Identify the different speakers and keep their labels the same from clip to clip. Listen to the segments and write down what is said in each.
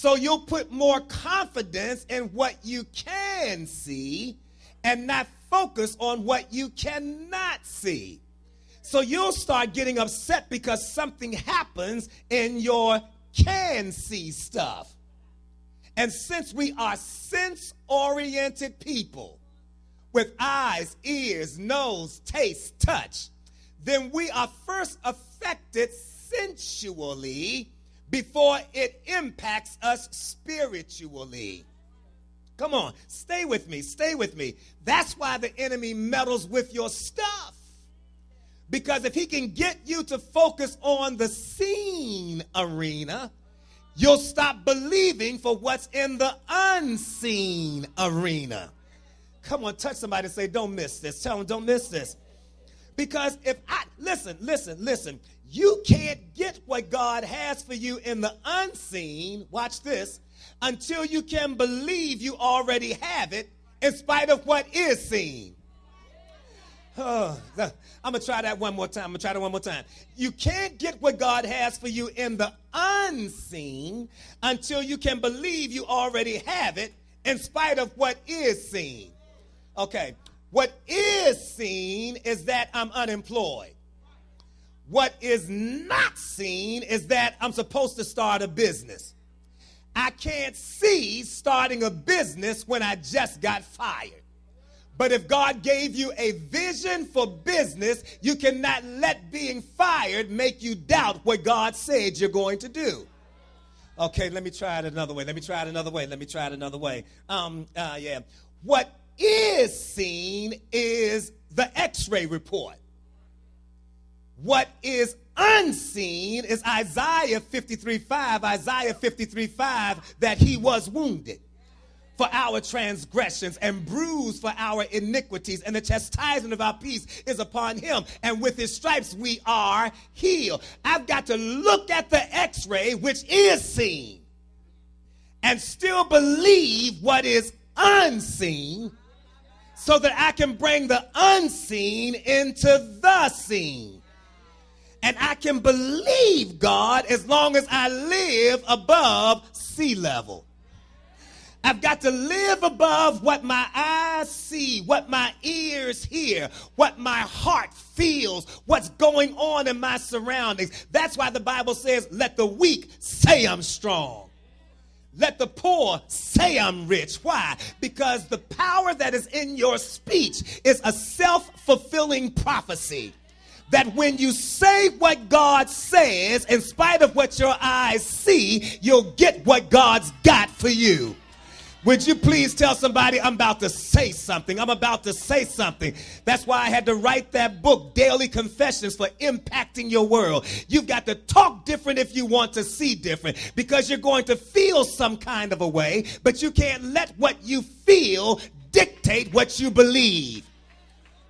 Speaker 1: So you'll put more confidence in what you can see and not focus on what you cannot see. So you'll start getting upset because something happens in your can see stuff. And since we are sense-oriented people with eyes, ears, nose, taste, touch, then we are first affected sensually before it impacts us spiritually. Come on, stay with me, stay with me. That's why the enemy meddles with your stuff. Because if he can get you to focus on the seen arena, you'll stop believing for what's in the unseen arena. Come on, touch somebody and say, don't miss this. Tell them, don't miss this. Because listen, you can't get what God has for you in the unseen, watch this, until you can believe you already have it in spite of what is seen. I'm going to try that one more time. You can't get what God has for you in the unseen until you can believe you already have it in spite of what is seen. Okay, what is seen is that I'm unemployed. What is not seen is that I'm supposed to start a business. I can't see starting a business when I just got fired. But if God gave you a vision for business, you cannot let being fired make you doubt what God said you're going to do. Okay, let me try it another way. What is seen is the X-ray report. What is unseen is Isaiah 53:5, that he was wounded for our transgressions and bruised for our iniquities, and the chastisement of our peace is upon him, and with his stripes we are healed. I've got to look at the X-ray, which is seen, and still believe what is unseen, so that I can bring the unseen into the seen. And I can believe God as long as I live above sea level. I've got to live above what my eyes see, what my ears hear, what my heart feels, what's going on in my surroundings. That's why the Bible says, let the weak say I'm strong. Let the poor say I'm rich. Why? Because the power that is in your speech is a self-fulfilling prophecy. That when you say what God says, in spite of what your eyes see, you'll get what God's got for you. Would you please tell somebody, I'm about to say something. That's why I had to write that book, Daily Confessions for Impacting Your World. You've got to talk different if you want to see different, because you're going to feel some kind of a way, but you can't let what you feel dictate what you believe.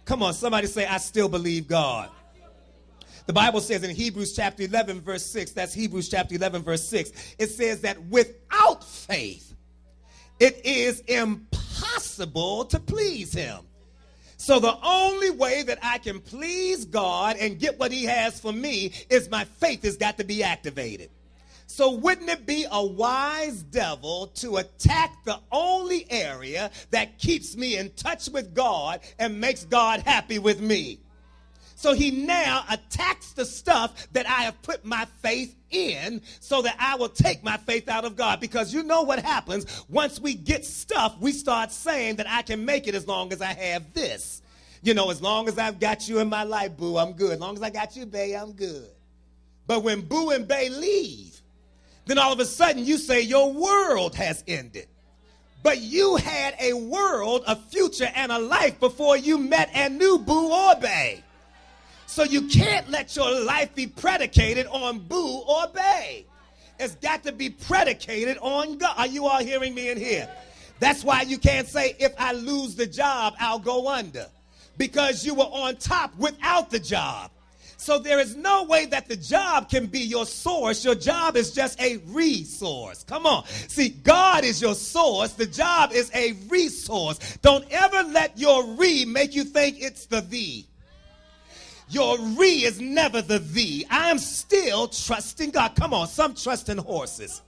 Speaker 1: Come on, somebody say, I still believe God. The Bible says in Hebrews chapter 11, verse 6, that's Hebrews chapter 11, verse 6, it says that without faith, it is impossible to please him. So the only way that I can please God and get what he has for me is my faith has got to be activated. So wouldn't it be a wise devil to attack the only area that keeps me in touch with God and makes God happy with me? So he now attacks the stuff that I have put my faith in so that I will take my faith out of God. Because you know what happens once we get stuff, we start saying that I can make it as long as I have this. You know, as long as I've got you in my life, boo, I'm good. As long as I got you, bae, I'm good. But when boo and bae leave, then all of a sudden you say your world has ended. But you had a world, a future, and a life before you met and knew boo or bae. So you can't let your life be predicated on boo or bae. It's got to be predicated on God. Are you all hearing me in here? That's why you can't say, if I lose the job, I'll go under. Because you were on top without the job. So there is no way that the job can be your source. Your job is just a resource. Come on. See, God is your source. The job is a resource. Don't ever let your make you think it's the thee. Your re is never the thee. I'm still trusting God. Come on, some trust in horses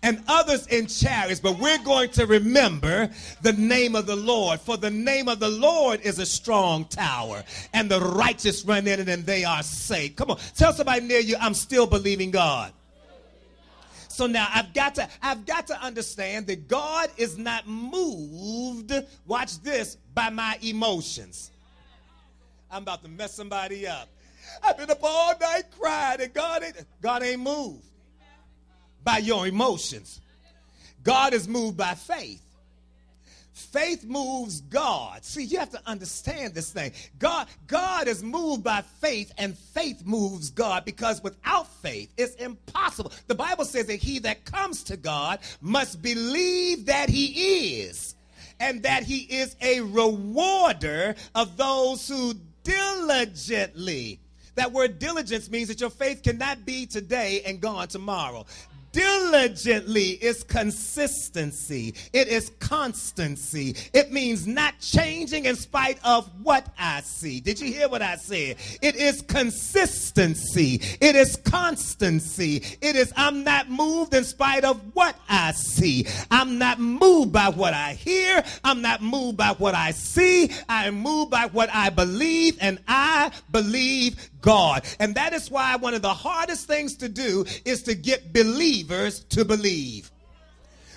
Speaker 1: and others in chariots, but we're going to remember the name of the Lord. For the name of the Lord is a strong tower, and the righteous run in it and they are safe. Come on, tell somebody near you, I'm still believing God. So now I've got to understand that God is not moved, watch this, by my emotions. I'm about to mess somebody up. I've been up all night crying, and God ain't moved by your emotions. God is moved by faith. Faith moves God. See, you have to understand this thing. God is moved by faith, and faith moves God, because without faith, it's impossible. The Bible says that he that comes to God must believe that he is, and that he is a rewarder of those who diligently. That word diligence means that your faith cannot be today and gone tomorrow. Diligently is consistency. It is constancy. It means not changing in spite of what I see. Did you hear what I said? It is consistency. It is constancy. It is I'm not moved in spite of what I see. I'm not moved by what I hear. I'm not moved by what I see. I am moved by what I believe, and I believe God. And that is why one of the hardest things to do is to get believers to believe.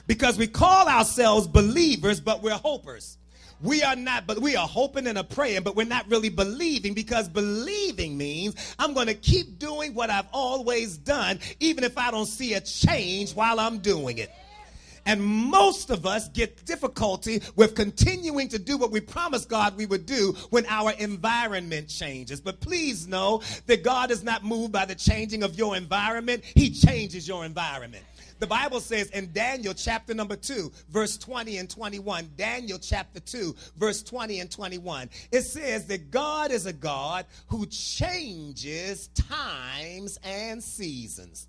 Speaker 1: Because we call ourselves believers, but we're hopers. We are not, but we are hoping and a praying, but we're not really believing, because believing means I'm going to keep doing what I've always done, even if I don't see a change while I'm doing it. And most of us get difficulty with continuing to do what we promised God we would do when our environment changes. But please know that God is not moved by the changing of your environment. He changes your environment. The Bible says in Daniel chapter number 2, verse 20 and 21, Daniel chapter 2, verse 20 and 21, it says that God is a God who changes times and seasons.